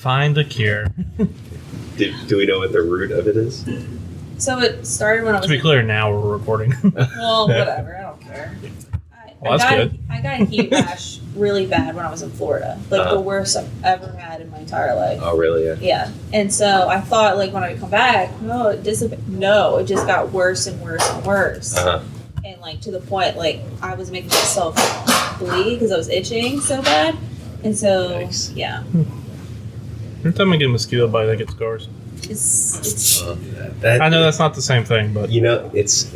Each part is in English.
Find a cure. Do we know what the root of it is? So it started when I was... To be clear, now we're recording. Well, whatever. I don't care. Well, that's good. I got a heat rash really bad when I was in Florida. Like the worst I've ever had in my entire life. Oh, really? Yeah. Yeah. And so I thought, like, when I come back, no, it dissipated. No, it just got worse and worse and worse. And, like, to the point, like, I was making myself bleed because I was itching so bad. And so, yeah. Every time I get a mosquito bite, I get scars. It's I know that's not the same thing, but... You know, it's...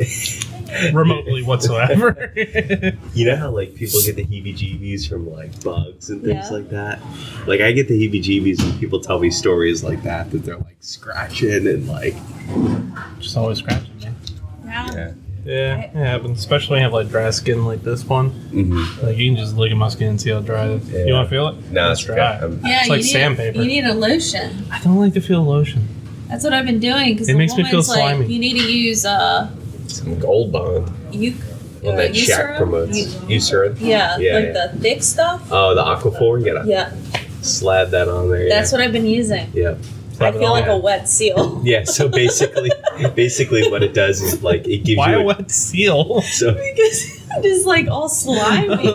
remotely whatsoever. You know how, like, people get the heebie-jeebies from, like, bugs and things like that? Like, I get the heebie-jeebies and people tell me stories like that they're, like, scratching and, like... Just always scratching, man. Yeah. Yeah, it happens. Especially when you have, like, dry skin like this one. Mm-hmm. Like, you can just look at my skin and see how dry it is. Yeah. You want to feel it? No, it's dry. Yeah, it's like sandpaper. You need a lotion. I don't like to feel lotion. That's what I've been doing. Because it makes me feel slimy. Like, you need to use... some Gold Bond. Well, that Shaq promotes. Eucerin? Yeah, the thick stuff. Oh, the Aquaphor? You gotta slab that on there. That's what I've been using. Yeah. I feel like a wet seal. Yeah, so basically what it does is, like, it gives Why you... a wet seal? So, because I'm just, like, all slimy.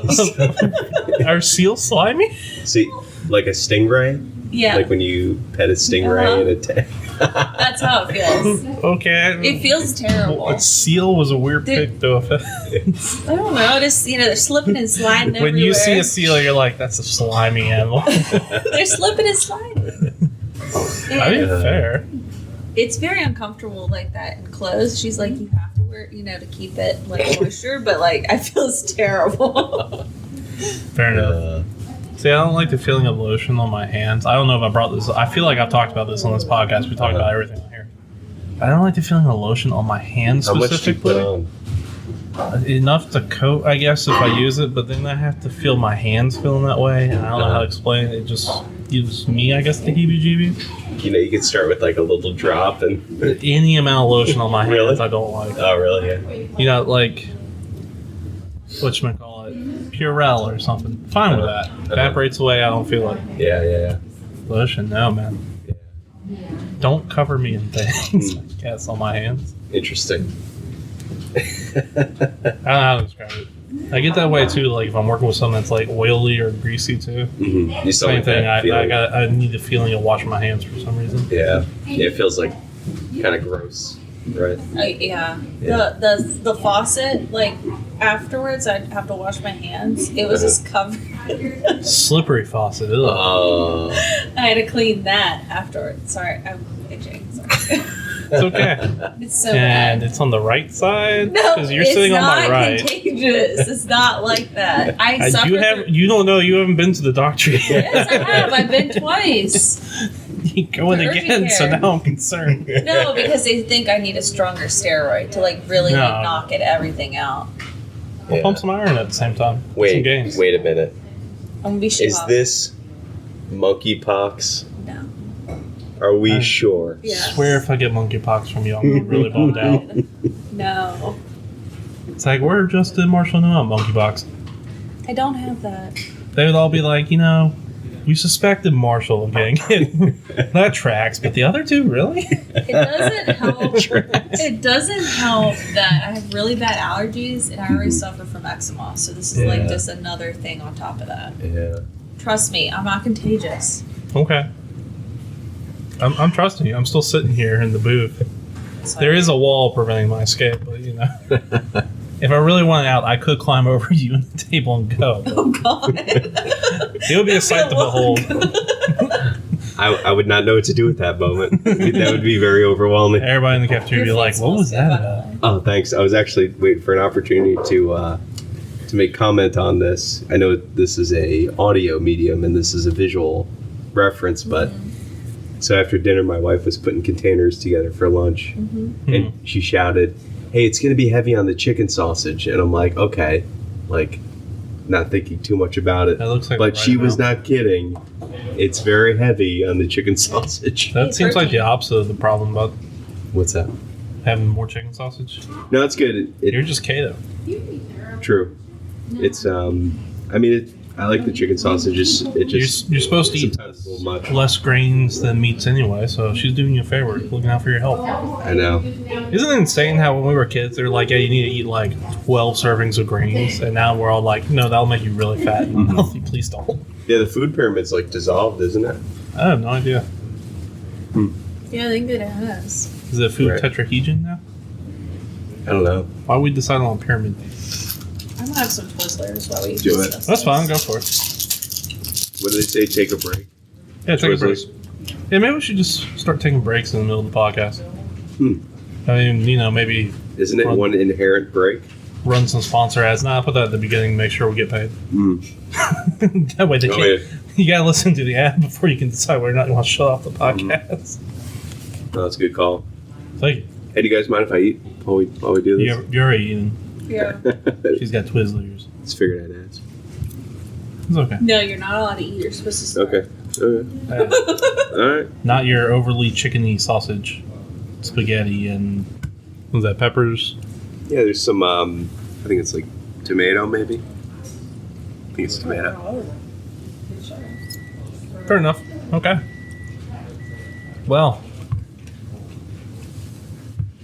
Are seals slimy? See, like a stingray? Yeah. Like when you pet a stingray in a tank. That's how it feels. Okay. It feels terrible. A seal was a weird pick, though. I don't know. Just, they're slipping and sliding everywhere. When you see a seal, you're like, that's a slimy animal. They're slipping and sliding. I mean, fair. It's very uncomfortable like that in clothes. She's like, you have to wear, to keep it, like, moisture. But, like, I feel it's terrible. Fair enough. See, I don't like the feeling of lotion on my hands. I don't know if I brought this. I feel like I've talked about this on this podcast. We talked about everything on here. I don't like the feeling of lotion on my hands specifically. How much do you put on? Enough to coat, I guess, if I use it. But then I have to feel my hands feeling that way. And I don't know how to explain it. It just gives me, I guess, the heebie-jeebies. You could start with, like, a little drop and... Any amount of lotion on my hands, I don't like. Oh, really? Yeah. Like, whatchamacallit, Purell or something. Fine with that. Evaporates away, I don't feel it. Yeah. Lotion, no, man. Yeah. Don't cover me in things, I guess, on my hands. Interesting. I don't know how to describe it. I get that way, too, like, if I'm working with something that's, like, oily or greasy, too. Mm-hmm. Same thing, I need the feeling of washing my hands for some reason. Yeah, it feels, like, kind of gross, right? The faucet, like, afterwards, I'd have to wash my hands. It was just covered. Slippery faucet, ugh. I had to clean that afterwards. Sorry, I'm itching. Sorry. It's okay. It's so and bad. it's on the right side? No, because you're sitting on my right. It's not contagious. It's not like that. You don't know. You haven't been to the doctor yet. Yes, I have. I've been twice. You're going again, so now I'm concerned. No, because they think I need a stronger steroid to, like, really knock everything out. I'll pump some iron at the same time. Wait a minute. I'm gonna be Is this monkeypox? No. Are we sure? Yeah. I swear if I get monkeypox from you, I'm going to be really bummed out. No. It's like, we're just in Marshall now on monkeypox. I don't have that. They would all be like, we suspected Marshall of getting it. That tracks, but the other two, really? It doesn't help. It doesn't help that I have really bad allergies and I already suffer from eczema. So this is like just another thing on top of that. Yeah. Trust me, I'm not contagious. Okay. I'm trusting you. I'm still sitting here in the booth. Sorry. There is a wall preventing my escape, but if I really wanted out, I could climb over you and the table and go. Oh God! It would be a sight to behold. I would not know what to do with that moment. That would be very overwhelming. Everybody in the cafeteria would be like, "What was that about?" Oh, thanks. I was actually waiting for an opportunity to make comment on this. I know this is a audio medium and this is a visual reference, but. So after dinner, my wife was putting containers together for lunch, and she shouted, "Hey, it's going to be heavy on the chicken sausage." And I'm like, okay, like, not thinking too much about it. That looks like but she was not kidding. It's very heavy on the chicken sausage. That seems like the opposite of the problem about What's that? having more chicken sausage. No, it's good. You're just keto. True. It's, I like the chicken sausage. You're supposed to eat less grains than meats anyway, so she's doing you a favor, looking out for your health. I know. Isn't it insane how when we were kids, they're like, yeah, you need to eat like 12 servings of grains, and now we're all like, no, that'll make you really fat and unhealthy. Please don't. Yeah, the food pyramid's like dissolved, isn't it? I have no idea. Yeah, I think it has. Is it food tetrahedron now? I don't know. Why we decide on a pyramid? I'm gonna have some Twizzlers while we do it. That's fine. Go for it. What do they say? Take a break. Yeah, take a break. Yeah, maybe we should just start taking breaks in the middle of the podcast. I mean, maybe. Isn't it one inherent break? Run some sponsor ads. Nah, I'll put that at the beginning to make sure we get paid. That way they can't. Yeah. You gotta listen to the ad before you can decide whether or not you want to shut off the podcast. No, that's a good call. Thank you. Hey, do you guys mind if I eat while we do this? You're already eating. Yeah. She's got Twizzlers. Just figured I'd ask. It's okay. No, you're not allowed to eat. You're supposed to start. Okay. All right. Not your overly chickeny sausage, spaghetti, and what was that, peppers? Yeah, there's some, I think it's like tomato, maybe. I think it's tomato. Fair enough. Okay. Well,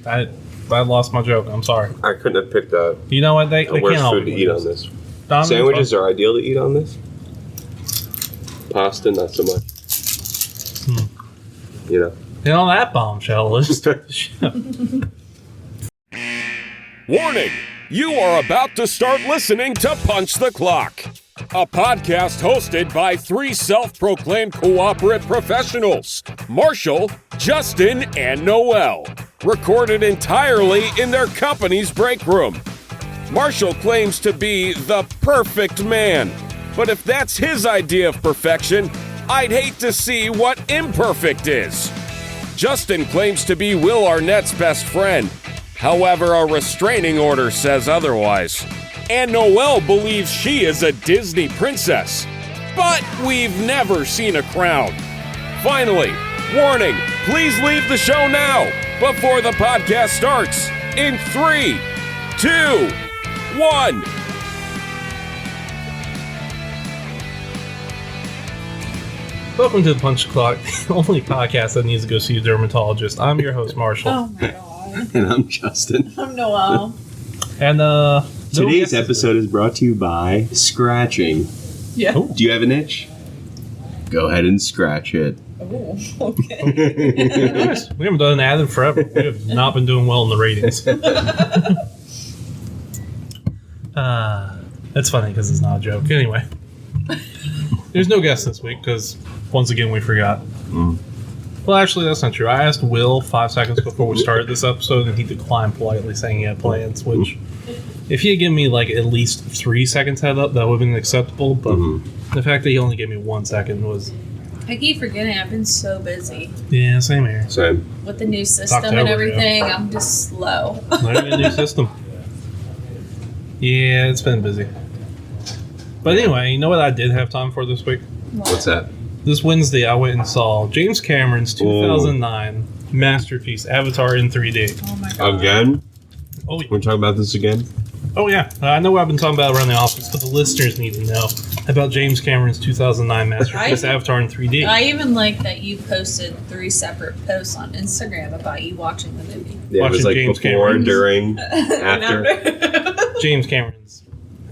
I lost my joke. I'm sorry. I couldn't have picked a You know what? They worse can't help food to eat on this. Sandwiches are ideal to eat on this. Pasta, not so much. And on that bombshell, let's start the show. Warning! You are about to start listening to Punch the Clock, a podcast hosted by three self-proclaimed cooperate professionals, Marshall, Justin, and Noel, recorded entirely in their company's break room. Marshall claims to be the perfect man, but if that's his idea of perfection, I'd hate to see what imperfect is. Justin claims to be Will Arnett's best friend. However, a restraining order says otherwise. And Noelle believes she is a Disney princess. But we've never seen a crown. Finally, warning, please leave the show now before the podcast starts. In 3, 2, 1. Welcome to the Punch the Clock, the only podcast that needs to go see a dermatologist. I'm your host, Marshall. Oh my god. And I'm Justin. I'm Noel. And today's episode is brought to you by scratching. Yeah. Oh. Do you have an itch? Go ahead and scratch it. Oh, okay. We haven't done an ad in forever. We have not been doing well in the ratings. That's funny because it's not a joke. Anyway, there's no guest this week because once again we forgot. Well, actually, that's not true. I asked Will 5 seconds before we started this episode, and he declined politely, saying he had plans. Which, if he had given me like at least 3 seconds head up, that would have been acceptable. But the fact that he only gave me 1 second was. I keep forgetting. I've been so busy. Yeah, same here. Same. With the new system and everything, I'm just slow. Learning a new system. Yeah, it's been busy. But anyway, you know what I did have time for this week? What's that? This Wednesday, I went and saw James Cameron's 2009 masterpiece, Avatar in 3D. Oh my god. Again? Oh, yeah. We're talking about this again? Oh, yeah. I know what I've been talking about around the office, but the listeners need to know about James Cameron's 2009 masterpiece, Avatar in 3D. I even like that you posted 3 separate posts on Instagram about you watching the movie. Yeah, it was like James before, Cameron's. during, after. James Cameron's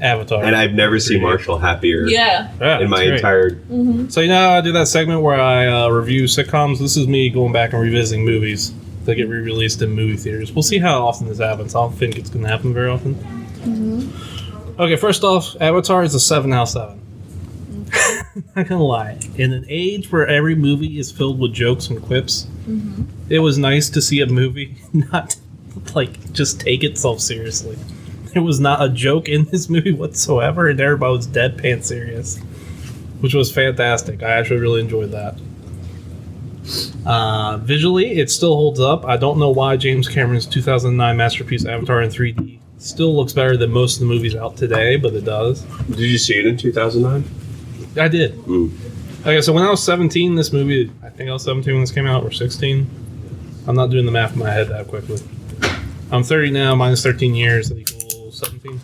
Avatar. And I've never seen Marshall happier Yeah. in my entire... So, you know how I do that segment where I review sitcoms? This is me going back and revisiting movies that get re-released in movie theaters. We'll see how often this happens. I don't think it's going to happen very often. Okay, first off, Avatar is a 7 out of 7. Not gonna lie. In an age where every movie is filled with jokes and quips, it was nice to see a movie not like just take itself seriously. There was not a joke in this movie whatsoever, and everybody was deadpan serious, which was fantastic. I actually really enjoyed that. Visually, it still holds up. I don't know why James Cameron's 2009 masterpiece Avatar in 3D still looks better than most of the movies out today, but it does. Did you see it in 2009? I did. Okay, so when I was 17, this movie, I think I was 17 when this came out, or 16. I'm not doing the math in my head that quickly. I'm 30 now, minus 13 years, that equals 17.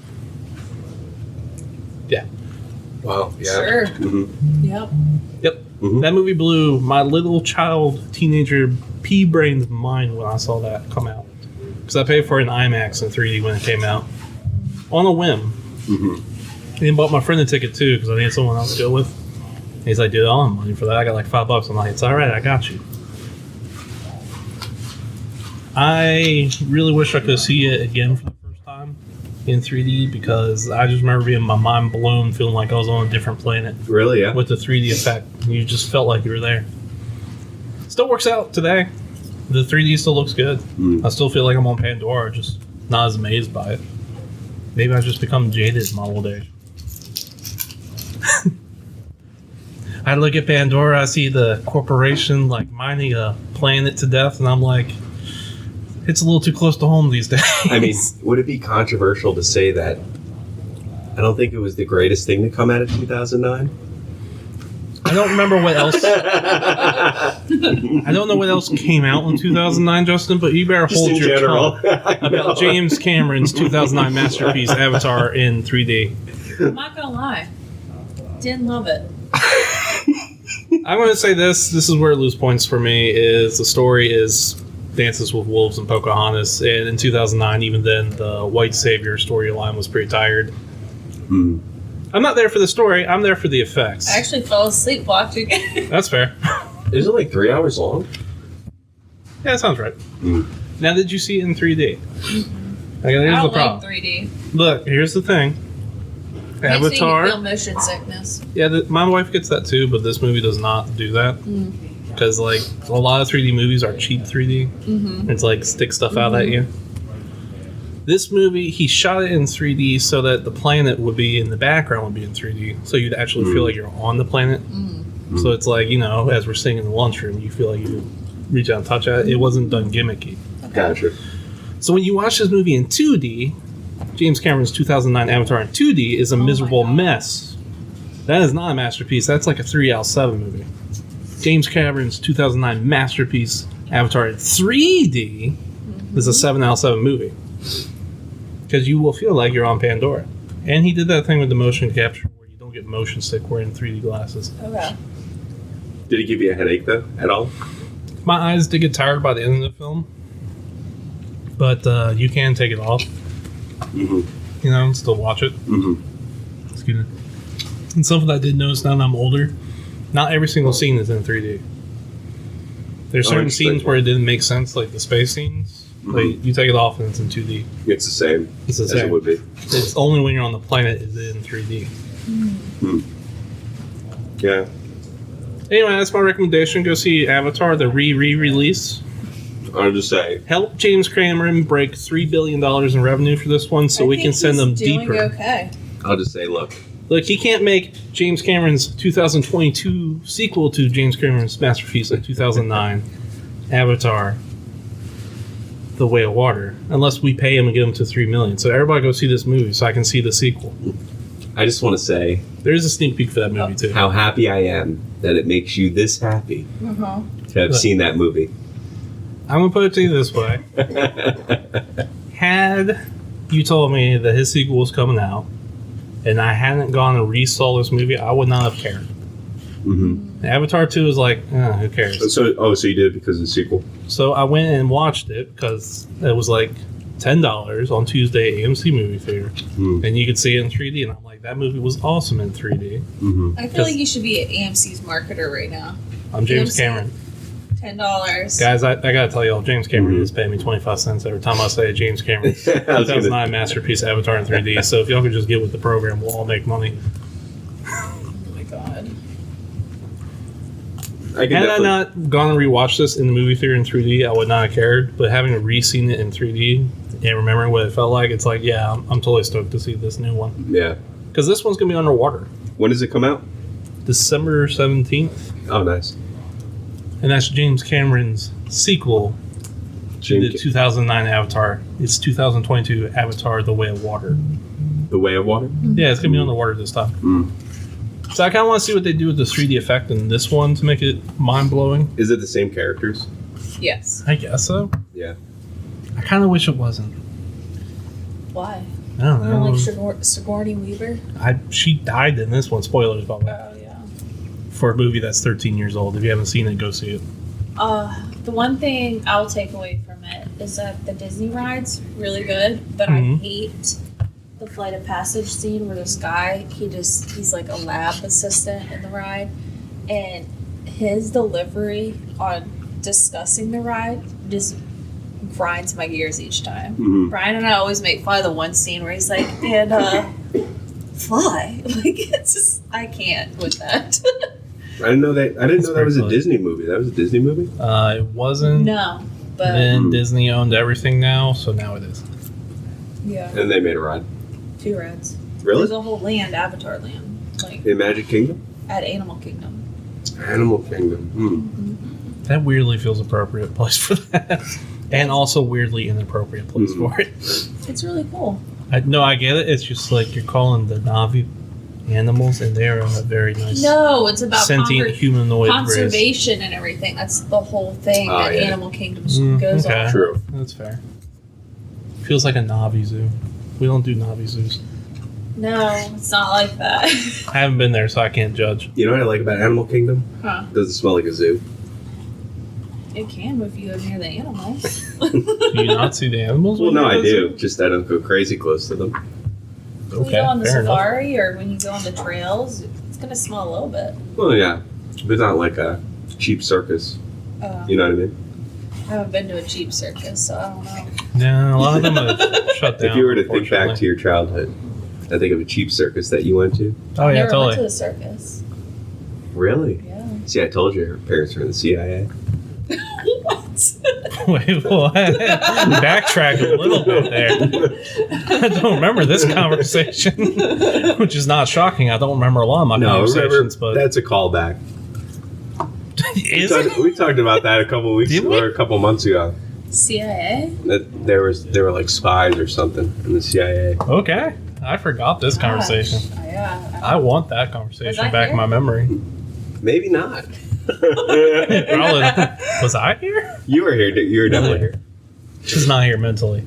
Yeah. Wow. Yeah. Sure. Mm-hmm. Yep. Yep. Mm-hmm. That movie blew my little child, teenager, pea-brained mind when I saw that come out. Because I paid for an IMAX in 3D when it came out. On a whim. Mm-hmm. And bought my friend a ticket too, because I needed someone else to go with. And he's like, dude, I don't have money for that. I got like $5. I'm like, it's alright, I got you. I really wish I could see it again for the first time in 3D, because I just remember being my mind blown, feeling like I was on a different planet. Really? Yeah. With the 3D effect. You just felt like you were there. Still works out today. The 3D still looks good. I still feel like I'm on Pandora, just not as amazed by it. Maybe I've just become jaded in my old age. I look at Pandora, I see the corporation like mining a planet to death, and I'm like, it's a little too close to home these days. I mean, would it be controversial to say that I don't think it was the greatest thing to come out of 2009? I don't remember what else. I don't know what else came out in 2009, Justin, but you better hold your tongue about James Cameron's 2009 masterpiece, Avatar, in 3D. I'm not gonna lie. Didn't love it. I'm going to say this. This is where it loses points for me, is the story is Dances with Wolves and Pocahontas, and in 2009, even then, the white savior storyline was pretty tired. I'm not there for the story. I'm there for the effects. I actually fell asleep watching it. That's fair. Is it like 3 hours long? Yeah, that sounds right. Now, did you see it in 3D? I Here's don't the problem. like 3D. Look, here's the thing. Avatar. Makes me feel motion sickness. Yeah, my wife gets that too, but this movie does not do that. Because, like, a lot of 3D movies are cheap 3D. It's like stick stuff out at you. This movie, he shot it in 3D so that the planet would be in the background, would be in 3D. So you'd actually feel like you're on the planet. So it's like, you know, as we're sitting in the lunchroom, you feel like you can reach out and touch it. It wasn't done gimmicky. Gotcha. So when you watch this movie in 2D, James Cameron's 2009 Avatar in 2D is a miserable mess. That is not a masterpiece. That's like a 3 out of 7 movie. James Cameron's 2009 masterpiece, Avatar in 3D, is a 7 out of 7 movie. Because you will feel like you're on Pandora. And he did that thing with the motion capture where you don't get motion sick wearing 3D glasses. Okay. Did it give you a headache, though, at all? My eyes did get tired by the end of the film. But you can take it off. You know, and still watch it. Excuse me. And something I did notice now that I'm older, not every single scene is in 3D. There's certain scenes where it didn't make sense, like the space scenes. Like, you take it off and it's in 2D. It's the same. It's the same. As it would be. It's only when you're on the planet is it in 3D. Yeah. Anyway, that's my recommendation. Go see Avatar, the re-release. I'll just say. Help James Cameron break $3 billion in revenue for this one so we can send them deeper. Okay. I'll just say, look, he can't make James Cameron's 2022 sequel to James Cameron's masterpiece in 2009, Avatar, The Way of Water, unless we pay him and get him to $3 million. So everybody go see this movie so I can see the sequel. I just want to say, there's a sneak peek for that movie too. How happy I am that it makes you this happy to have seen that movie. I'm going to put it to you this way. Had you told me that his sequel was coming out and I hadn't gone and re-saw this movie, I would not have cared. Avatar 2 is like, who cares? So you did it because of the sequel? So I went and watched it because it was like $10 on Tuesday at AMC Movie Theater. And you could see it in 3D. And I'm like, that movie was awesome in 3D. I feel like you should be AMC's marketer right now. I'm James Cameron. $10. Guys, I gotta tell y'all, James Cameron is paying me 25 cents every time I say James Cameron's 2009 masterpiece Avatar in 3D. So if y'all could just get with the program, we'll all make money. Oh my god. Had I not gone and rewatched this in the movie theater in 3D, I would not have cared. But having re-seen it in 3D and remembering what it felt like, it's like, yeah, I'm totally stoked to see this new one. Yeah. Because this one's gonna be underwater. When does it come out? December 17th. Oh, nice. And that's James Cameron's sequel to the 2009 Avatar. It's 2022 Avatar, The Way of Water. The Way of Water? Yeah, it's going to be underwater this time. So I kind of want to see what they do with the 3D effect in this one to make it mind-blowing. Is it the same characters? Yes. I guess so. Yeah. I kind of wish it wasn't. Why? I don't know. like Sigourney Weaver. She died in this one. Spoilers, by the way. Oh yeah. For a movie that's 13 years old. If you haven't seen it, go see it. The one thing I'll take away from it is that the Disney ride's really good, but I hate the Flight of Passage scene where this guy, he's like a lab assistant in the ride, and his delivery on discussing the ride just grinds my gears each time. Mm-hmm. Brian and I always make fun of the one scene where he's like, and fly. Like, it's just, I can't with that. I didn't know that was a Disney movie. That was a Disney movie? It wasn't. No, but Then Disney owned everything now, so now it is. yeah, And they made a ride. 2 rides. Really? There's a whole land, Avatar land, like In Magic Kingdom? at Animal Kingdom. Animal Kingdom. That weirdly feels appropriate place for that. And also weirdly inappropriate place for it. It's really cool. I get it. It's just like you're calling the Na'vi animals, and they're a very nice No, it's about sentient humanoid race. conservation and everything. That's the whole thing Oh, that yeah. Animal Kingdom goes okay. on. True. That's fair. Feels like a Na'vi zoo. We don't do Na'vi zoos. No, it's not like that. I haven't been there, so I can't judge. You know what I like about Animal Kingdom? Huh. It doesn't smell like a zoo. It can if you go near the animals. Do you not see the animals? Well, when no, you're I at the do. zoo? Just I don't go crazy close to them. When you go on the fair enough. safari or when you go on the trails, it's going to smell a little bit. Well, yeah. But it's not like a cheap circus. You know what I mean? I haven't been to a cheap circus, so I don't know. Yeah, a lot of them have shut down. If you were to think back unfortunately. to your childhood, I think of a cheap circus that you went to. Oh, yeah, Never went to totally. the circus. Really? Yeah. See, I told you her parents were in the CIA. What? Wait, what? Backtrack a little bit there. I don't remember this conversation, which is not shocking. I don't remember a lot of my No, remember, conversations, but that's a callback. is it? We talked about that a couple weeks Did we? or a couple months ago. CIA? That there were like spies or something in the CIA. Okay, I forgot this conversation. Gosh, yeah. I want that conversation Was I back in here? my memory. Maybe not. Probably. Was I here? You were here. You were definitely here. She's not here mentally.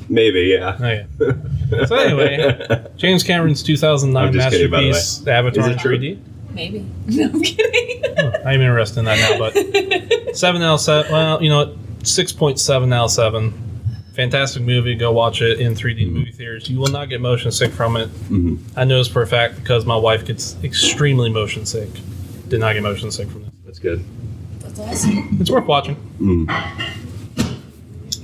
Maybe, yeah. Oh, yeah. So anyway, James Cameron's 2009 I'm just kidding, by the way. masterpiece, Avatar Is in it true? 3D. Maybe. No, I'm kidding. I'm interested in that now, but 7 out of 7. Well, you know what? 6.7 out of 7. Fantastic movie. Go watch it in 3D movie theaters. You will not get motion sick from it. Mm-hmm. I know this for a fact because my wife gets extremely motion sick. Did not get motion sick from this. That's good. That's awesome. It's worth watching.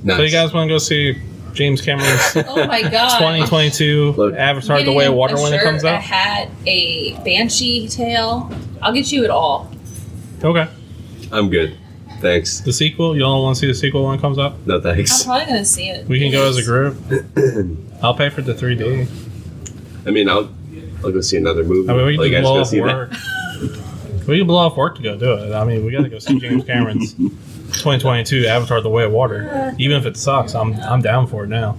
Nice. So you guys want to go see James Cameron's Oh my god. 2022 Look. Avatar: The Way of Water when it comes A out? hat, a banshee tail. I'll get you it all. Okay. I'm good. Thanks. The sequel? You don't want to see the sequel when it comes out? No I'm thanks. probably gonna see it. We can go as a group. I'll pay for the 3D. I mean, I'll go see another movie. I mean, we can Like, just guys blow go off see work. We can blow off work to go do it. I mean, we got to go see James Cameron's 2022 Avatar: The Way of Water. Even if it sucks, I'm down for it now.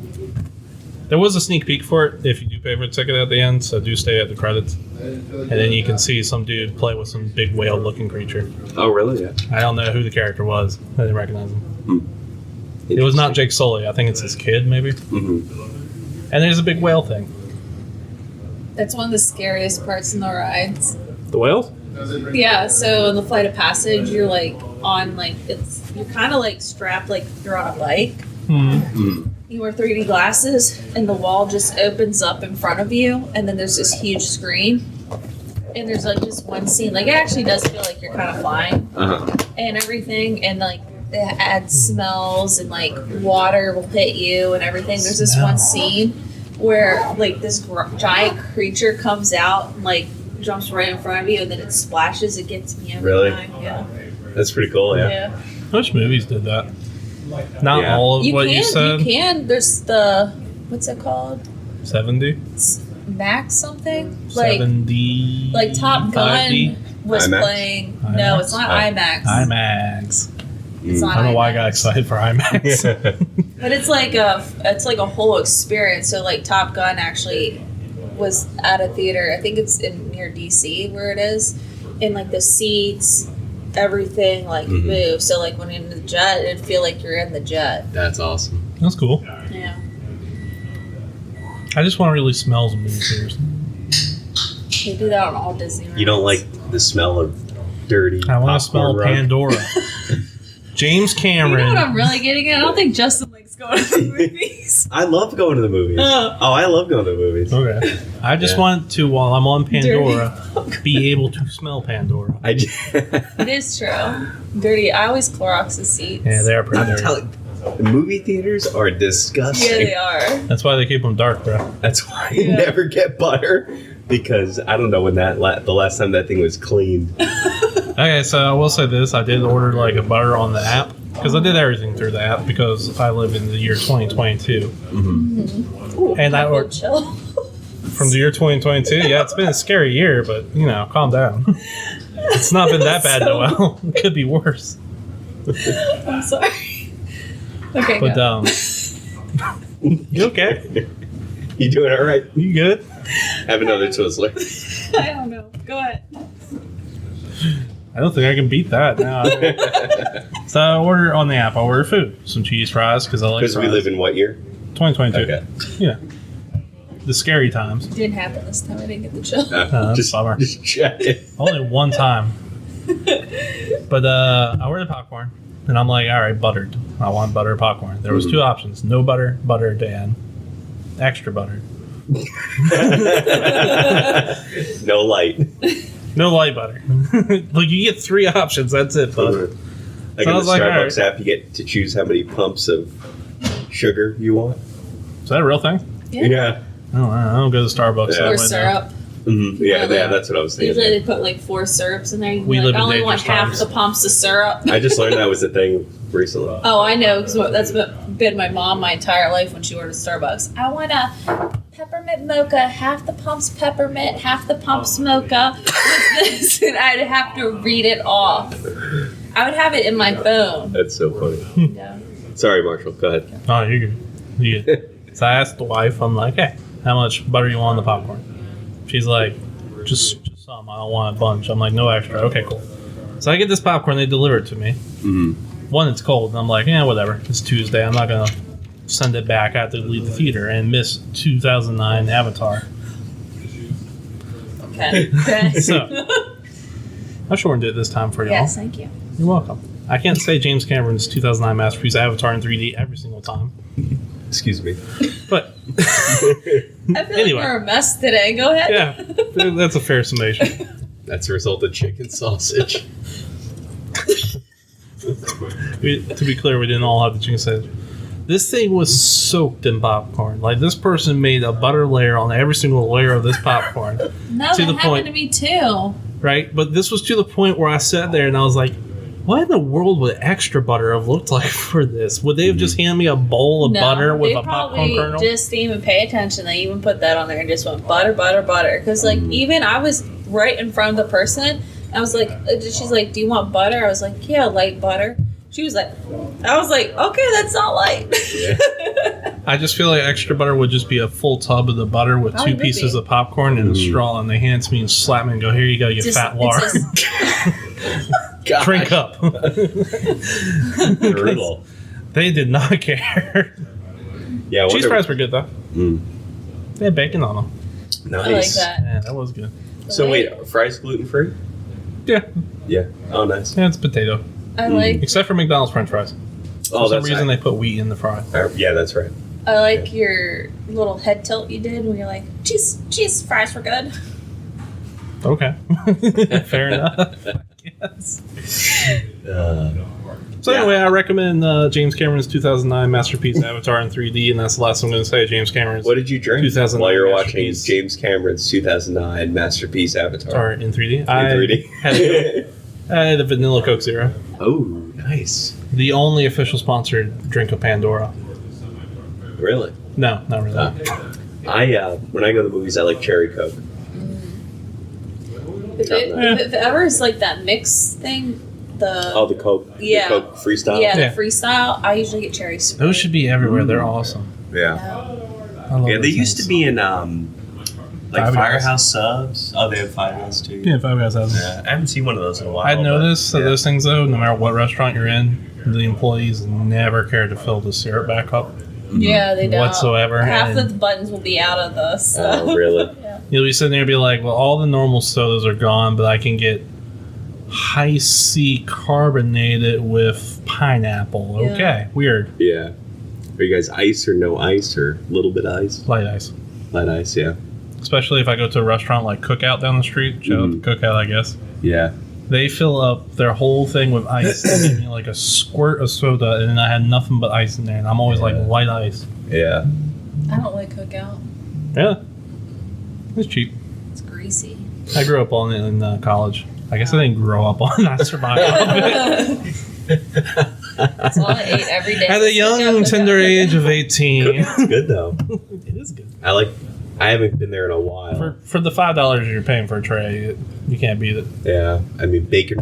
There was a sneak peek for it if you do pay for a ticket at the end, so do stay at the credits. And then you can see some dude play with some big whale-looking creature. that. Oh, really? Yeah. I don't know who the character was. I didn't recognize him. It was not Jake Sully. I think it's his kid, maybe. Mm-hmm. And there's a big whale thing. That's one of the scariest parts in the rides. The whales? Yeah, so in the Flight of Passage, you're like on you're kind of like strapped like you're on a bike. You wear 3D glasses, and the wall just opens up in front of you, and then there's this huge screen. And there's like just one scene, like it actually does feel like you're kind of flying and everything, and like it adds smells and like water will hit you and everything. There's this one scene where like this giant creature comes out and like jumps right in front of you, and then it splashes. It gets me every Really? time. Yeah. That's pretty cool. Yeah. Which movies did that? Not Yeah. all of what you said. You can. There's the what's it called? 70? Max something 70. like Top Gun 5D? was IMAX? playing. No, it's not IMAX. IMAX. It's not I don't know why I IMAX. got excited for IMAX. But it's like a whole experience. So like Top Gun actually was at a theater. I think it's near DC where it is, and like the seats, everything like moves. So like when you're in the jet, it'd feel like you're in the jet. That's awesome. That's cool. Yeah. I just want to really smell some movie theaters. They do that on all Disney rides. You don't like the smell of dirty I want to popcorn smell rug? Pandora. James You Cameron. know what I'm really getting at? I don't think Justin likes going to the movies. I love going to the movies. I love going to the movies. Okay. I just want to, while I'm on Pandora, be able to smell Pandora. It is true. Dirty. I always Clorox the seats. Yeah, they are pretty dirty. The movie theaters are disgusting. Yeah, they are. That's why they keep them dark, bro. That's why you never get butter, because I don't know when the last time that thing was cleaned. Okay, so I will say this. I did order like a butter on the app because I did everything through the app because I live in the year 2022. Ooh, And I ordered chill. from the year 2022. Yeah, it's been a scary year, but calm down. It's not been that bad, Noel. It could be worse. I'm sorry. Okay, But go. you okay? You doing all right? You good? Have another Twizzler. I don't know. Go ahead. I don't think I can beat that. No. So I order on the app. I order food, some cheese fries because I like. Because we live in what year? 2022. Okay. Yeah. The scary times. Didn't happen this time. I didn't get the chill. Just bummer. Just check it. Only one time. But I ordered popcorn, and I'm like, all right, buttered. I want butter popcorn. There was two options: no butter, buttered, and extra buttered. No light. No light butter. Like you get three options. That's it, bud. Like So I in the was like, Starbucks all app, you get to choose how many pumps of sugar you want. Is that a real thing? Yeah. I don't go to Starbucks. Yeah. Or that way now. syrup. Mm-hmm. Yeah, that's what I was thinking. Usually they put like 4 syrups in there. You can We be live like, I in only want dangerous half times. the pumps of syrup. I just learned that was a thing recently. Oh, I know, because that's been my mom my entire life when she ordered Starbucks. I want a peppermint mocha, half the pump's peppermint, half the pump's mocha with this, and I'd have to read it off. I would have it in my phone. That's so funny. Yeah. Sorry, Marshall. Go ahead. Oh, you're good. You're good. So I asked the wife, I'm like, hey, how much butter you want on the popcorn? She's like, just some. I don't want a bunch. I'm like, no extra. Okay, cool. So I get this popcorn. They deliver it to me. Mm-hmm. One, it's cold. And I'm like, whatever. It's Tuesday. I'm not going to send it back. I have to leave the theater and miss 2009 Avatar. Okay. So I shortened it this time for y'all. Yes, thank you. You're welcome. I can't say James Cameron's 2009 masterpiece Avatar in 3D every single time. Excuse me. But I feel Anyway. like we're a mess today. Go ahead. yeah, that's a fair summation. That's a result of chicken sausage. To be clear, we didn't all have the chicken sandwich. This thing was soaked in popcorn. Like, this person made a butter layer on every single layer of this popcorn, No, To that the happened point. to me too. right? But this was to the point where I sat there and I was like, what in the world would extra butter have looked like for this? Would they have just handed me a bowl of No, butter with they a popcorn probably kernel? just didn't even pay attention. They even put that on there and just went butter, butter, butter. Because even I was right in front of the person. I was like, she's like, do you want butter? I was like, yeah, light butter. She was like, I was like, okay, that's not light. Yeah. I just feel like extra butter would just be a full tub of the butter with Oh, two it would pieces be. of popcorn and a straw, and they hand it to me and slap me and go, here you go, you Just- fat it's lard. just- Drink up. Brutal. They did not care. Yeah. I Cheese wonder- fries were good, though. Mm. They had bacon on them. Nice. I like that. Yeah, that was good. So wait, are fries gluten free? Yeah, Yeah. Oh, nice. yeah, it's potato. I like Except for McDonald's French fries. Oh, For some that's reason, right. they put wheat in the fry. Yeah, that's right. your little head tilt you did when you're like, cheese fries were good. Okay. Fair enough. Yes. So anyway, I recommend James Cameron's 2009 masterpiece Avatar in 3D, and that's the last I'm going to say. James Cameron's What did you drink 2009 while you were watching masterpiece. James Cameron's 2009 masterpiece Avatar? Avatar in 3D. In 3D. I had a Vanilla Coke Zero, Oh, nice. the only official sponsored drink of Pandora. Really? No, not really. When I go to the movies, I like cherry Coke. If ever is like that mix thing, The Coke. Yeah. The Coke freestyle. yeah, Yeah. the freestyle, I usually get cherry Sprite. Those should be everywhere. They're awesome. Yeah. I love Yeah, they those used to things. be in like Five Guys. Firehouse subs. Oh, they have Five Guys too. Yeah, Five Guys has them. Yeah, I haven't seen one of those in a while. I'd noticed that yeah. those things, though, no matter what restaurant you're in, the employees never care to fill the syrup back up. Yeah, they don't. Whatsoever. Half And the buttons will be out of the stuff. Oh, really? Yeah. you'll be sitting there and be like, well, all the normal sodas are gone, but I can get high C carbonated with pineapple. Yeah. Okay, weird. Yeah. Are you guys ice or no ice or a little bit ice? Light ice. Light ice, yeah. Especially if I go to a restaurant like Cookout down the street. Shout out to Cookout, I guess. Yeah. They fill up their whole thing with ice. They give me like a squirt of soda, and then I had nothing but ice in there. And I'm always like light ice. Yeah. I don't like Cookout. Yeah, it's cheap. It's greasy. I grew up on it in college. I guess I didn't grow up on it. I survived off it. That's all I ate every day. At a young, tender age of 18. It's good though. It is good. I haven't been there in a while. For the $5 you're paying for a tray, you can't beat it. Yeah. I mean, bacon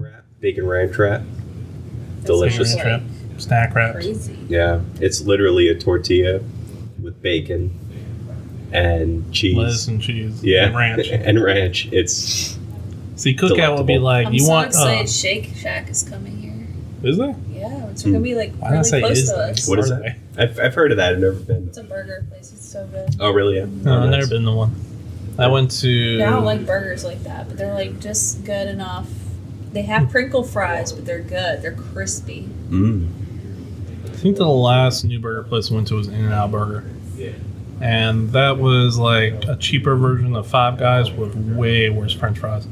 ranch wrap. Delicious. Like Wrap, snack wraps. crazy. Yeah. It's literally a tortilla with bacon and cheese. Lettuce and cheese. Yeah. And ranch. And ranch. It's See, Cookout would be Delectable. like, I'm you so want... excited Shake Shack is coming here. Is there? Yeah, it's gonna be like Why not really say close is to there? us. What is Are it? they? I've heard of that. I've never been. It's a burger place. It's so good. Oh, really? Yeah. No, Oh, I've nice. never been to one. I went to... Yeah, I don't like burgers like that, but they're like just good enough. They have crinkle fries, but they're good. They're crispy. I think the last new burger place I went to was In-N-Out Burger. And that was like a cheaper version of Five Guys with way worse french fries.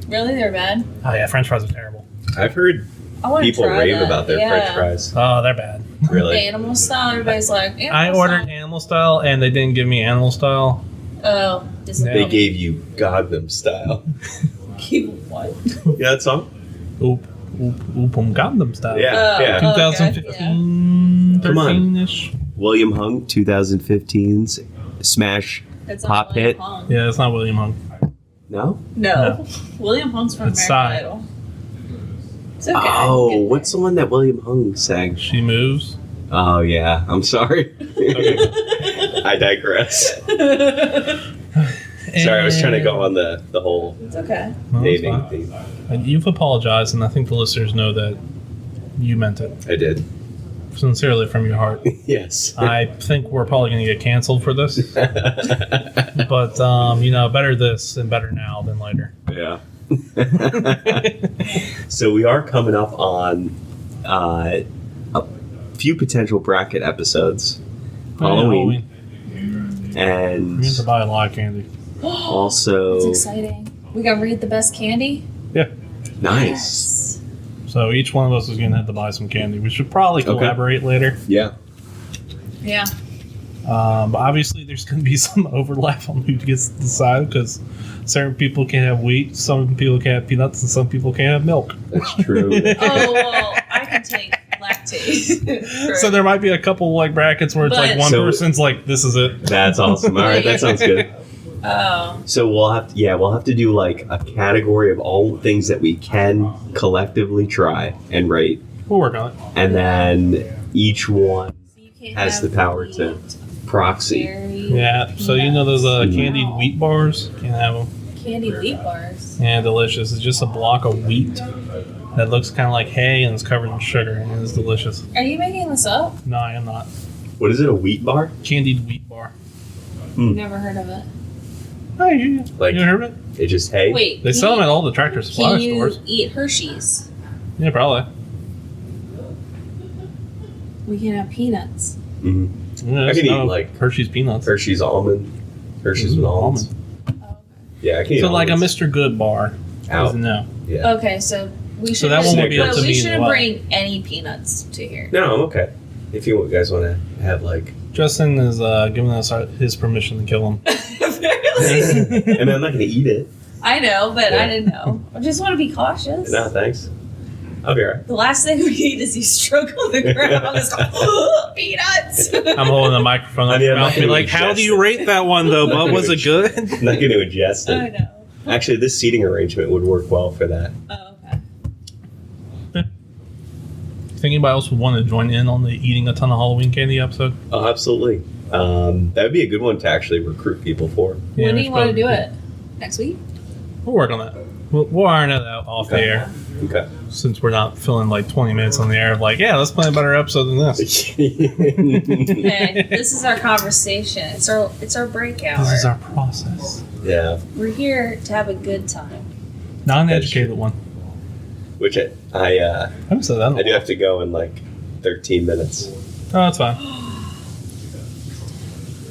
Really, they're bad. Oh yeah, french fries are terrible. I've heard I want to people try rave that. about their yeah. French fries. Oh, they're bad. Really? Animal style. Everybody's like. I Animal ordered style. animal style and they didn't give me animal style. Oh, Yeah. disappointing. They gave you Gangnam style. What? Yeah, that song? Oop, Gangnam style. Yeah, yeah. Oh, okay, 2015, Come on. 13-ish. William Hung, 2015's smash That's not pop William hit. Hung. Yeah, it's not William Hung. No? No. William Hung's from It's American Psy. Idol. It's okay. Oh, Get what's the one that William Hung sang? She moves. Oh, yeah. I'm sorry. Okay. I digress. Sorry, I was trying to go on the whole It's okay. Well, that's naming fine. thing. And you've apologized, and I think the listeners know that you meant it I did. sincerely from your heart. Yes. I think we're probably going to get canceled for this, but better this and better now than later. Yeah. So we are coming up on a few potential bracket episodes. Halloween. We And need to buy a lot of candy. also It's exciting. We got to read the best candy. Yeah. nice. So each one of us is going to have to buy some candy. We should probably collaborate later. Yeah. Yeah. But obviously, there's going to be some overlap on who gets to decide because certain people can have wheat, some people can have peanuts, and some people can have milk. That's true. Oh, well, I can take lactate. So there might be a couple like brackets where it's like But- one So- person's like, "This is it." That's awesome. All right, that sounds good. Oh. So we'll have to do like a category of all things that we can collectively try and rate, We'll work on it. and then each one So you can't has have the power to wheat, proxy. berry, Yeah. So you know those candied Mm. wheat bars? Can't have them. candy wheat bars. Yeah, delicious. It's just a block of wheat that looks kind of like hay and is covered in sugar, and it's delicious. Are you making this up? No, I am not. What is it? A wheat bar? Candied wheat bar. Never heard of it. Oh, you Like- you heard of it? It's just hay. Wait. They sell them at all the Tractor Supply Can you stores. eat Hershey's? Yeah, probably. We can have peanuts. hmm Yeah, I can no eat, like, Hershey's peanuts. Hershey's almond. Hershey's with almonds. Oh, okay. Yeah, I can eat So like a almonds. Mr. Good bar. Out. No. Yeah. Okay, so we should. So that one would be up but to we me as shouldn't well. bring any peanuts to here. No, I'm okay. If you guys want to have like, Justin is giving us his permission to kill him. Apparently. I mean, I'm not going to eat it. I know, but Yeah. I didn't know. I just want to be cautious. No, thanks. I'll be alright. The last thing we need is you struggle on the ground. It's like, peanuts. I'm holding the microphone up I mean, your I'm mouth not and be gonna like, how do ingest you it. rate that one though, bud? Was it good? I'm not going to ingest I it. know. Actually, this seating arrangement would work well for that. Oh, okay. Think anybody else would want to join in on the eating a ton of Halloween candy episode? Oh, absolutely. That would be a good one to actually recruit people for. When do we you want to should do probably- it? Next week? We'll work on that. We'll iron it out off the Okay. air. Okay. Since we're not filling like 20 minutes on the air of like, yeah, let's plan a better episode than this. Hey, this is our conversation. It's our break hour. This is our process. Yeah. We're here to have a good time. Not an educated one. Which I haven't said that. I do have to go in like 13 minutes. Oh, that's fine.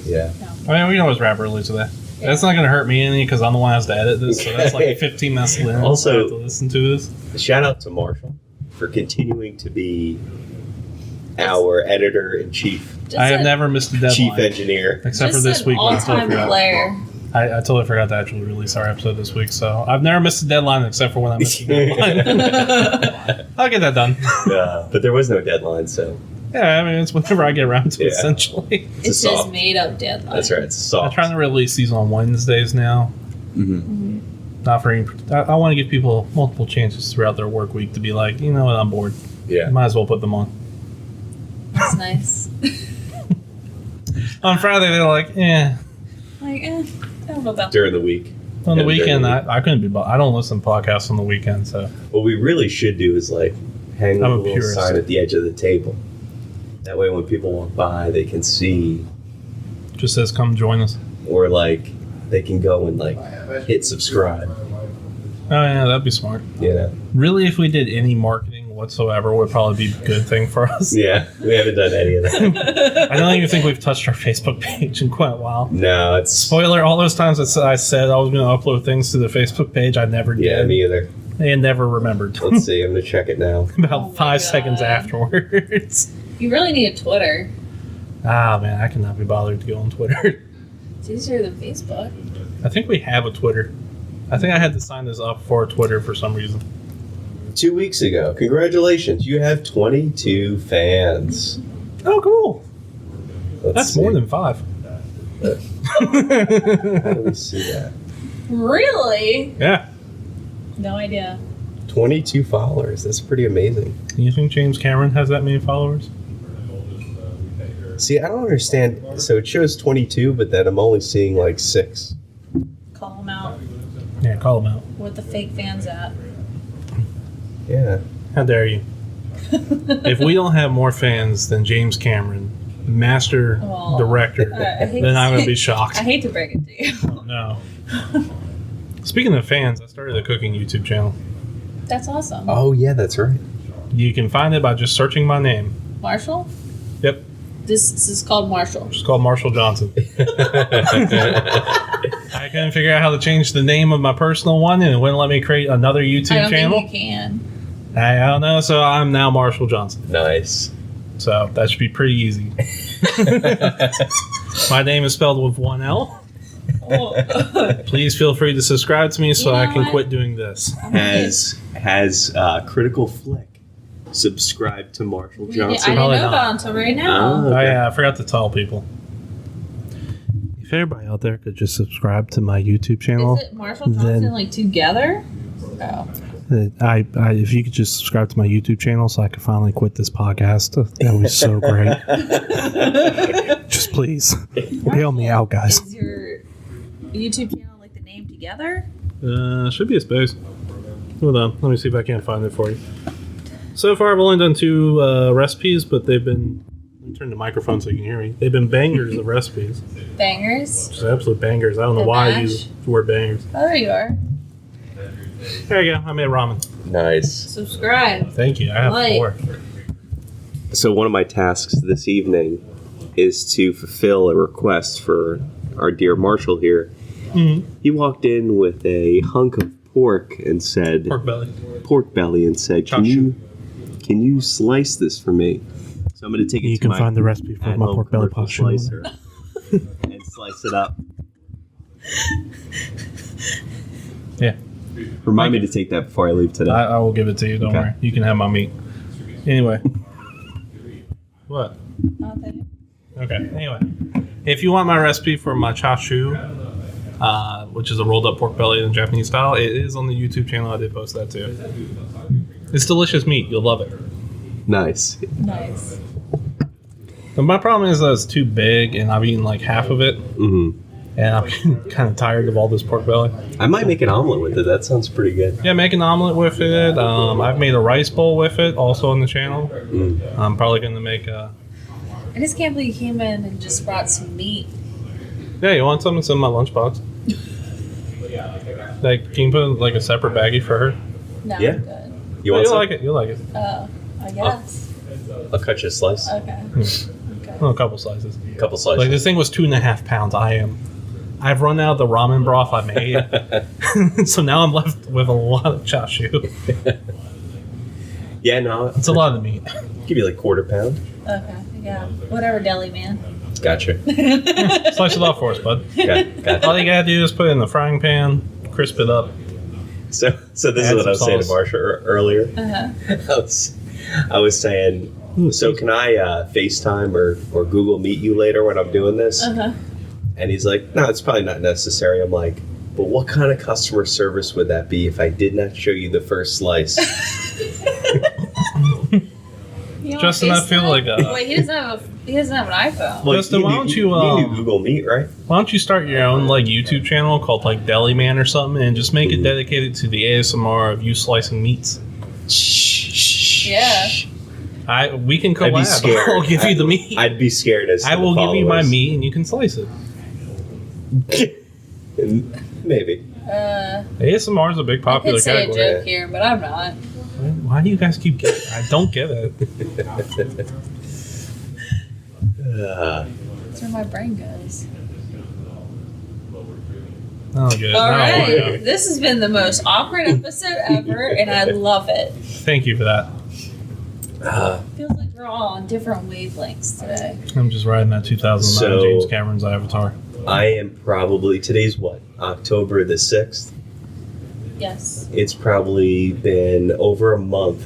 Yeah. I mean, we can always wrap early today. Yeah. That's not going to hurt me any because I'm the one who has to edit this. So that's like 15 minutes in. Also, I have to listen to this. Shout out to Marshall for continuing to be our editor-in-chief, I have never missed a deadline. chief engineer. Except Just for this an week. When I totally all-time forgot. player. I totally forgot to actually release our episode this week. So I've never missed a deadline except for when I missed a deadline. I'll get that done. But there was no deadline, so Yeah, I mean, it's whenever I get around to it, Yeah. essentially. it's a It's just soft. made up deadline. That's right. It's I'm soft. trying to release these on Wednesdays now. Mm-hmm. Not for any, I want to give people multiple chances throughout their work week to be like, you know what, I'm bored. Yeah. Might as well put them on. That's nice. On Friday, they're like, Like, I don't know about During the week. On the Yeah, weekend, during the I couldn't be. I don't listen to podcasts on the weekend, so What we really should do is like hang I'm a a little purist. sign at the edge of the table. That way, when people walk by, they can see, just says, "Come join us." or like they can go and like hit subscribe. Oh yeah, that'd be smart. You know? Really, if we did any marketing whatsoever, would probably be a good thing for us. Yeah, we haven't done any of that. I don't even think we've touched our Facebook page in quite a while. No, it's Spoiler: all those times that I said I was going to upload things to the Facebook page, I never yeah, did. me either. And never remembered. Let's see. I'm gonna check it now. About Oh my 5 seconds God. afterwards. You really need a Twitter. Ah man, I cannot be bothered to go on Twitter. It's easier than Facebook. I think we have a Twitter. I think I had to sign this up for Twitter for some reason. 2 weeks ago. Congratulations, you have 22 fans. Oh, cool. Let's That's see. more than 5. How do we see that? Really? Yeah. No idea. 22 followers. That's pretty amazing. Do you think James Cameron has that many followers? See, I don't understand. So it shows 22, but then I'm only seeing like 6. Call them out. Yeah, call him out. What the fake fans at? Yeah. How dare you? If we don't have more fans than James Cameron, master Well, director, I hate then to I'm going to say- be shocked. I hate to break it to you. Oh, no. Speaking of fans, I started a cooking YouTube channel. That's awesome. Oh, yeah, that's right. You can find it by just searching my name. Marshall? Yep. This is called Marshall. It's called Marshall Johnson. I couldn't figure out how to change the name of my personal one, and it wouldn't let me create another I YouTube don't channel. think you can. I don't know, so I'm now Marshall Johnson. Nice. So that should be pretty easy. My name is spelled with one L. Well, Please feel free to subscribe to me so You know I can what? quit doing this. Has Critical Flick subscribed to Marshall I Johnson? didn't Probably know not. about it until right now. Oh, Oh okay. yeah, I forgot to tell people. If everybody out there could just subscribe to my YouTube channel, Is it Marshall Johnson then- like together? Oh. I if you could just subscribe to my YouTube channel so I could finally quit this podcast, that would be so great. Just please, bail me out, guys. Is your YouTube channel like the name together? Should be a space. Hold on, let me see if I can't find it for you. So far, I've only done 2 recipes, but they've been. Let me turn the microphone so you can hear me. They've been bangers of recipes, Bangers. just absolute bangers. I don't know The why I mash? use the word bangers. Oh, there you are. There you go. I made ramen. Nice. Subscribe. Thank you. I have Like. 4. So one of my tasks this evening is to fulfill a request for our dear Marshall here. Mhm. He walked in with a hunk of pork and said, Pork belly. pork belly, and said, Chop can you slice this for me? So I'm going to take it You to can my find the recipe for my at-home pork belly commercial pasta. slicer and slice it up. Yeah, Remind me to take that before I leave today. I will give it to you. Don't Okay. worry. You can have my meat. Anyway. What? Nothing. Okay. Anyway, if you want my recipe for my chashu, which is a rolled up pork belly in Japanese style, it is on the YouTube channel. I did post that too. It's delicious meat. You'll love it. Nice. Nice. But my problem is that it's too big, and I've eaten like half of it. Mm-hmm. And I'm kind of tired of all this pork belly. I might make an omelet with it. That sounds pretty good. Yeah, make an omelet with it. I've made a rice bowl with it, also on the channel. I'm probably going to make a... I just can't believe you came in and just brought some meat. Yeah, you want some? It's in my lunchbox. Like, can you put like a separate baggie for her? No, Yeah. I'm good. You'll like it. You'll like it. Oh, I guess. I'll cut you a slice. Okay. Well, a couple slices. A couple slices. Like, this thing was 2.5 pounds. I've run out of the ramen broth I made. So now I'm left with a lot of chashu. Yeah, no. It's a lot of meat. Give you like 1/4 pound. Okay. Yeah. Whatever, deli man. Gotcha. Slice it off for us, bud. Yeah, gotcha. All you gotta do is put it in the frying pan, crisp it up. So this Add is what I was some saying to sauce. Marsha earlier. Uh-huh. I was saying, so can I FaceTime or Google Meet you later when I'm doing this? Uh-huh. And he's like, no, it's probably not necessary. I'm like, but what kind of customer service would that be if I did not show you the first slice? You don't Justin, I feel FaceTime? like Wait, he doesn't have an iPhone. Well, Justin, why don't you, do Google Meet, right? why don't you start your own like YouTube channel called like Deli Man or something, and just make it dedicated to the ASMR of you slicing meats? Yeah. We can I'd be collab. scared. I'll give you the meat. I'd be scared as to I will the give you my followers. meat, and you can slice it. Maybe. ASMR is a big I popular could say a category. joke here, but I'm not. Why do you guys keep getting? I don't get it. That's where my brain goes. Oh, good. All Now right. we go. This has been the most awkward episode ever, and I love it. Thank you for that. Feels like we're all on different wavelengths today. I'm just riding that 2009 So- James Cameron's Avatar. I am probably, today's what? October the 6th? Yes. It's probably been over a month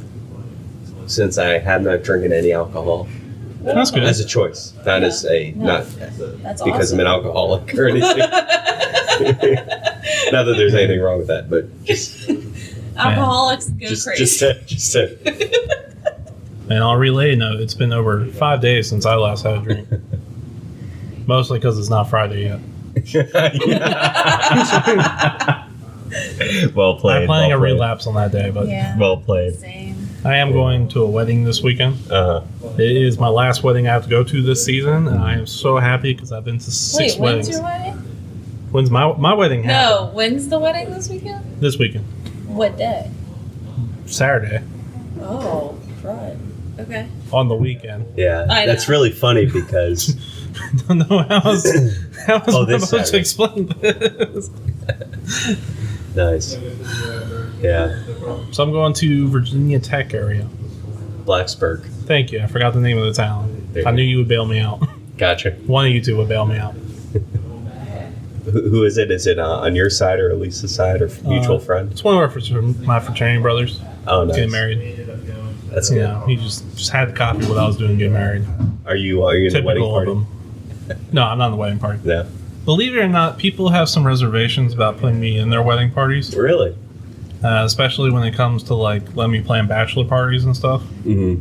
since I have not drinking any alcohol. That's good. As a choice, not as a, not That's because awesome. I'm an alcoholic or anything. Not that there's anything wrong with that, but just Alcoholics go crazy. just to And on a related note, it's been over 5 days since I last had a drink. Mostly because it's not Friday yet. Well played. I'm planning a relapse on that day, but Yeah. Well played. Same. I am going to a wedding this weekend. Uh-huh. It is my last wedding I have to go to this season, and I am so happy because I've been to 6 Wait, weddings. when's your wedding? When's my wedding happened? No, when's the wedding this weekend? This weekend. What day? Saturday. Oh, right. Okay. On the weekend. Yeah, I that's know. really funny because I don't know how else I this supposed to Saturday. explain this. nice. Yeah, So I'm going to Virginia Tech area. Blacksburg. Thank you. I forgot the name of the town. There you I go. knew you would bail me out. Gotcha. One of you two would bail me out. Who is it? Is it on your side or Elisa's side or mutual friend? It's one of my fraternity brothers. Oh, nice. Getting married. That's good. Yeah, he just had to copy what I was doing getting married. Are you in the wedding Typical of party? him. No, I'm not in the wedding party. No. Believe it or not, people have some reservations about putting me in their wedding parties, Really? especially when it comes to like letting me plan bachelor parties and stuff. Mm-hmm.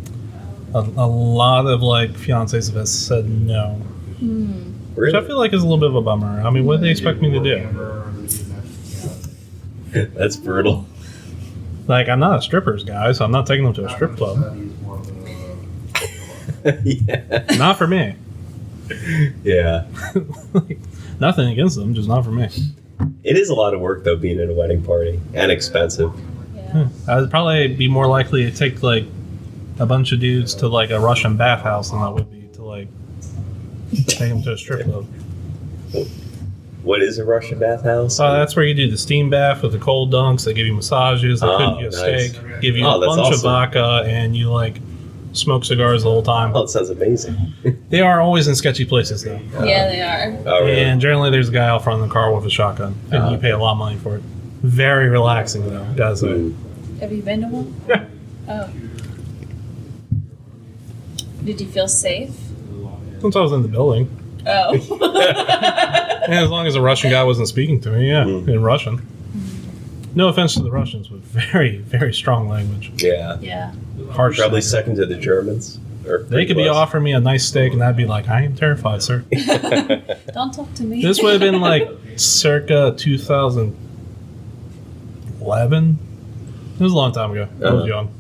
A lot of like fiancés have said no, which I Really? feel like is a little bit of a bummer. I mean, what do they expect me to do? That's brutal. Like, I'm not a strippers guy, so I'm not taking them to a strip club. Yeah. Not for me. Yeah. Like, nothing against them, just not for me. It is a lot of work though being at a wedding party and expensive. Yeah. I would probably be more likely to take like a bunch of dudes to like a Russian bathhouse than I would be to like take them to a strip club. What is a Russian bathhouse? So that's where you do the steam bath with the cold dunks. They give you massages. They cook you a nice. steak, give you Oh, a that's bunch of awesome. vodka, and you like smoke cigars the whole time. Oh, it sounds amazing. They are always in sketchy places though. Yeah, they are. Oh, really? And generally, there's a guy out front of the car with a shotgun, and you pay a lot of money for it. Very relaxing though, gotta say. Mm. Have you been to one? Yeah. Oh. Did you feel safe? Since I was in the building, Oh. and as long as a Russian guy wasn't speaking to me, yeah, Mm. in Russian. No offense to the Russians, but very, very strong language. Yeah. Yeah. Harsh. Probably language. second to the Germans. They could be offering me a nice steak, and I'd be like, I am terrified, sir. Don't talk to me. This would have been like circa 2011. It was a long time ago. I was young.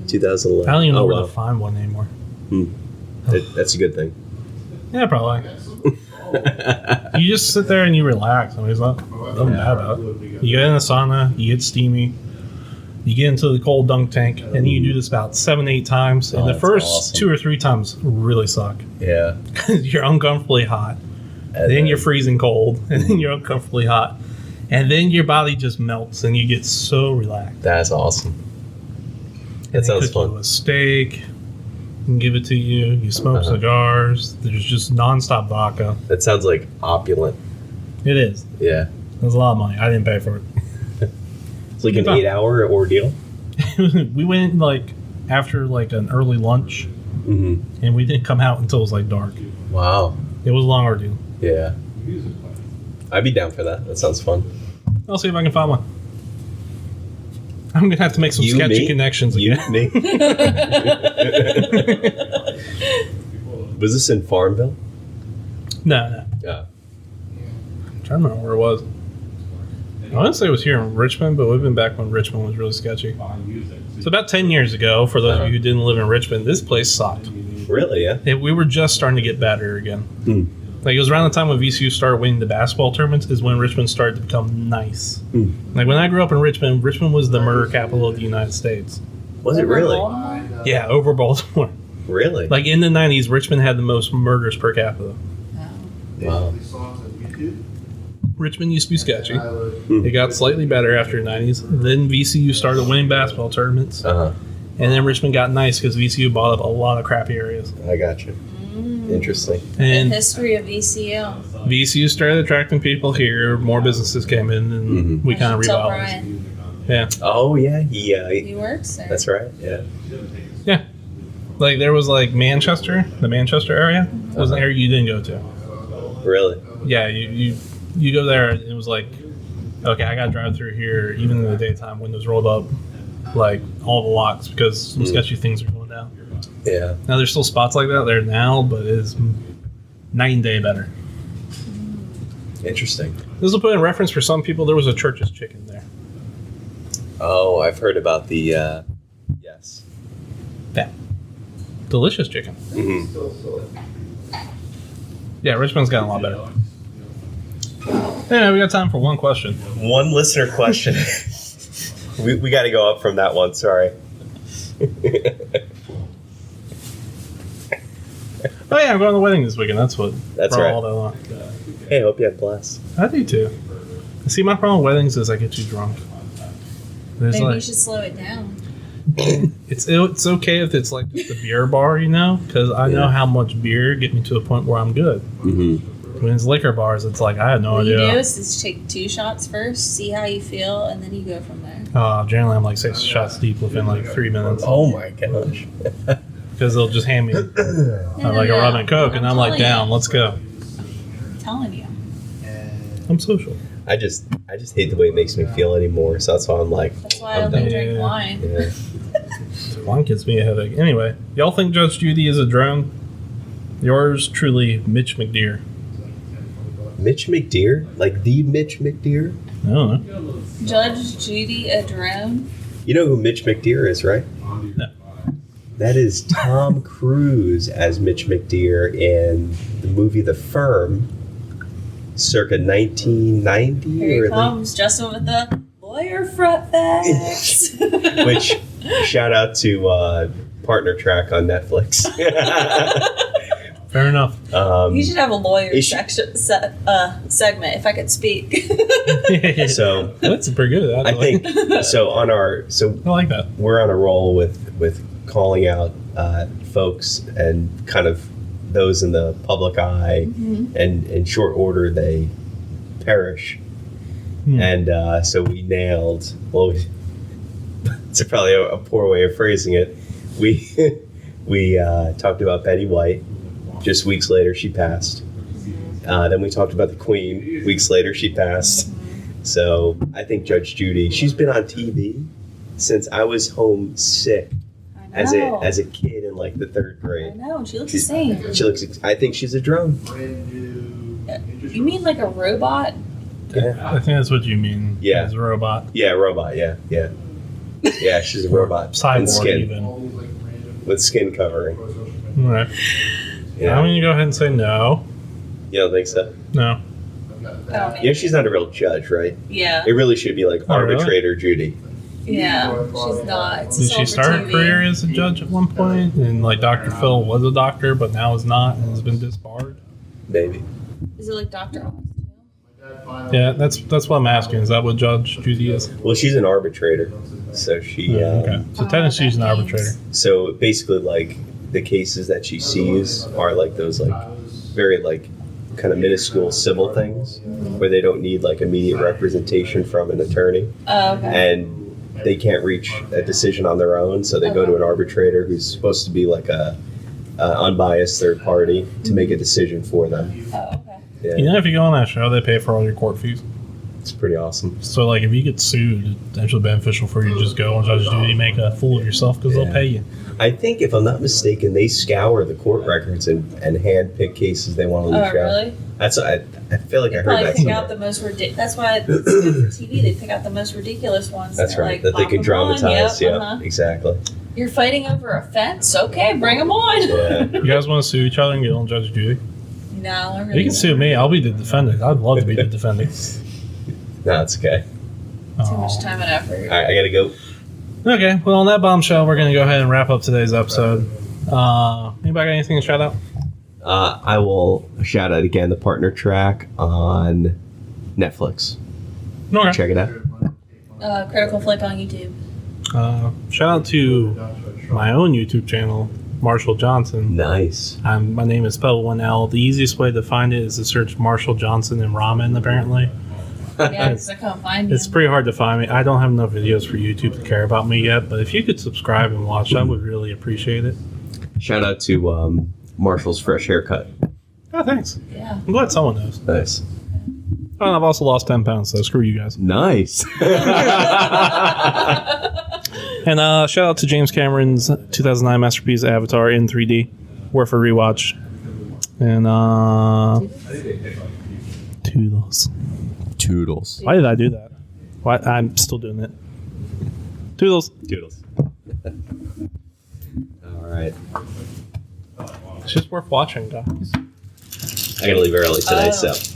2011. I don't even know where to find one anymore. That's a good thing. Yeah, probably. You just sit there and you relax. I mean, it's nothing bad about it. You get in the sauna, you get steamy, you get into the cold dunk tank, and you do this about 7-8 times. And the first 2 or 3 times really suck. Yeah. You're uncomfortably hot. And then you're freezing cold. And then you're uncomfortably hot. And then your body just melts and you get so relaxed. That's awesome. That sounds fun. You a steak. And give it to you. You smoke cigars. There's just nonstop vodka. That sounds like opulent. It is. Yeah. There's a lot of money. I didn't pay for it. It's like an 8-hour ordeal. We went like after like an early lunch, and we didn't come out until it was like dark. Wow. It was a long ordeal. Yeah. I'd be down for that. That sounds fun. I'll see if I can find one. I'm gonna have to make some sketchy connections again. Me? Was this in Farmville? No. Yeah. I'm trying to remember where it was. I want to say it was here in Richmond, but we've been back when Richmond was really sketchy. So about 10 years ago, for those of you who didn't live in Richmond, this place sucked. Really? Yeah. We were just starting to get better again. Like it was around the time when VCU started winning the basketball tournaments is when Richmond started to become nice. Like when I grew up in Richmond, Richmond was the murder capital of the United States. Was it really? Yeah, over Baltimore. Really? Like in the 90s, Richmond had the most murders per capita. Wow. Richmond used to be sketchy. It got slightly better after the 90s. Then VCU started winning basketball tournaments. And then Richmond got nice because VCU bought up a lot of crappy areas. I got you. Interesting. And the history of VCU. VCU started attracting people here. More businesses came in, and we kind of revitalized. Yeah. Oh yeah, he works there. That's right. Yeah. Yeah. Like there was like Manchester, the Manchester area was an area you didn't go to. Really? Yeah, you go there and it was like, okay, I gotta drive through here even in the daytime, windows rolled up, like all the locks because some sketchy things are going down. Yeah. Now there's still spots like that there now, but it's night and day better. Interesting. This will put in reference for some people. There was a Church's Chicken there. Oh, I've heard about the yes. That delicious chicken. Yeah, Richmond's gotten a lot better. Yeah, we got time for one question. One listener question. we got to go up from that one. Sorry. Oh yeah, I'm going to the wedding this weekend. That's what. That's brought right. all that on. Hey, I hope you have a blast. I do too. See, my problem with weddings is I get too drunk. Maybe you should slow it down. It's okay if it's like just a beer bar, you know, because I know how much beer get me to a point where I'm good. When it's liquor bars, it's like I have no idea. What you do is just take 2 shots first, see how you feel, and then you go from there. Generally, I'm like 6 shots deep within like 3 minutes. Oh my gosh. Because they'll just hand me like a rum and coke, and I'm like, down, let's go. I'm telling you. I'm social. I just hate the way it makes me feel anymore. So that's why I'm like. That's why I only drink wine. Yeah. Wine gives me a headache. Anyway, y'all think Judge Judy is a drone? Yours truly, Mitch McDeer. Mitch McDeer? Like the Mitch McDeer? I don't know. Judge Judy a drone? You know who Mitch McDeer is, right? No. That is Tom Cruise as Mitch McDeer in the movie The Firm, circa 1990. Here he comes, Justin with the lawyer front facts. Which, shout out to Partner Track on Netflix. Fair enough. You should have a lawyer segment, if I could speak. So that's pretty good. I think so. I like that. We're on a roll with calling out folks and kind of those in the public eye, and in short order they perish. And so we nailed. Well, it's probably a poor way of phrasing it. We talked about Betty White. Just weeks later, she passed. Then we talked about the Queen. Weeks later, she passed. So I think Judge Judy, she's been on TV since I was home sick as a kid in like the 3rd I grade. know. She looks the same. I think she's a drone. You mean like a robot? Yeah. I think that's what you mean. Yeah. As a robot. Yeah, robot. Yeah. Yeah, she's a robot. Cyborg skin. even. With skin covering. Right. Yeah. I'm going to go ahead and say no. You don't think so? No. Yeah, she's not a real judge, right? Yeah. It really should be like Oh, really? arbitrator Judy. Yeah. She's not. It's Did she start her career as a judge at one point? And like Dr. Phil was a doctor, but now is not and has been disbarred? Maybe. Is it like Dr. Oz? Yeah, that's what I'm asking. Is that what Judge Judy is? Well, she's an arbitrator, so she. Okay. So technically she's an arbitrator. So basically, like the cases that she sees are like those like very like kind of minuscule civil things where they don't need like immediate representation from an attorney, Oh, okay. and they can't reach a decision on their own, so they go to an arbitrator who's supposed to be like a unbiased third party to make a decision for them. Oh, okay. Yeah, You know, if you go on that show, they pay for all your court fees. it's pretty awesome. So, like, if you get sued, it's actually beneficial for you to just go on Judge Judy, make a fool of yourself because they'll Yeah. pay you. I think, if I'm not mistaken, they scour the court records and hand pick cases they want to Oh, lose. really? That's I feel like I heard Probably that pick somewhere. out the most ridiculous. That's why it's good for TV. They pick out the most ridiculous ones. That's They're right. like, That they pop can 'em dramatize. on. Yeah, Uh-huh. exactly. You're fighting over a fence? Okay, bring them on. Yeah. You guys want to sue each other and get on Judge Judy? No, I really You can sue me. I'll be the defendant. I'd love to be the defendant. No, it's okay. too much time and effort. All right, I gotta go. Okay, well, on that bombshell, we're going to go ahead and wrap up today's episode. Anybody got anything to shout out? I will shout out again the partner track on Netflix. Okay. Check it out. Critical Flick on YouTube. Shout out to my own YouTube channel, Marshall Johnson. Nice. My name is spelled one L. The easiest way to find it is to search Marshall Johnson and ramen, apparently. Yeah, because I can't find It's you. pretty hard to find me. I don't have enough videos for YouTube to care about me yet, but if you could subscribe and watch, I would really appreciate it. Shout out to Marshall's fresh haircut. Oh, thanks. Yeah. I'm glad someone knows. Nice. Oh, and I've also lost 10 pounds, so screw you guys. Nice. And shout out to James Cameron's 2009 masterpiece Avatar in 3D. Worth a rewatch. And Toodles. Toodles. Why did I do that? Why I'm still doing it. Toodles. Toodles. All right. It's just worth watching, guys. I gotta leave early today, so.